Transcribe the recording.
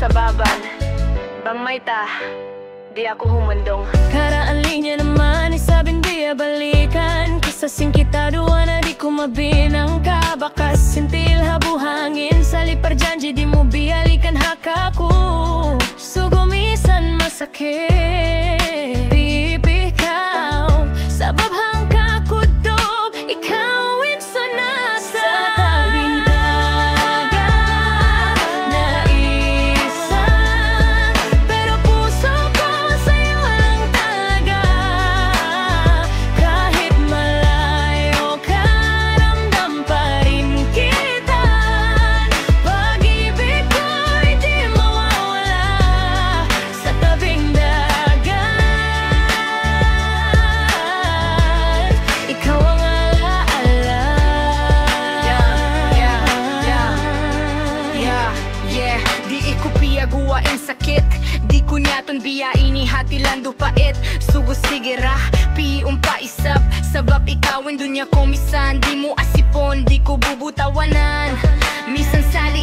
sa baban, bang may ta, di ako humandong. Karaan linya naman, isabing di balikan. Kisasing kita duwa na di ko mabinang ka. Bakas sintil habuhangin, sa lipar janji di mo bialikan hakaku. Sugumisan masakit, pipikaw sa babhang kakudog, ikaw inso na sa tabing dagat na isa. Pero puso ko sa'yo lang talaga. Kahit malayo ka, ramdam pa rin kita. Pag-ibig ko'y di mawawala sa tabing dagat. Ikaw ang alaala. Yeah, di ko piyaguwain sakit, di ko niyaton biyain ni hati lando pait. Sugos sigera, piung paisap, sabab ikawin dunya ko misan, di mo asipon, di ko bubutawanan. Misan sali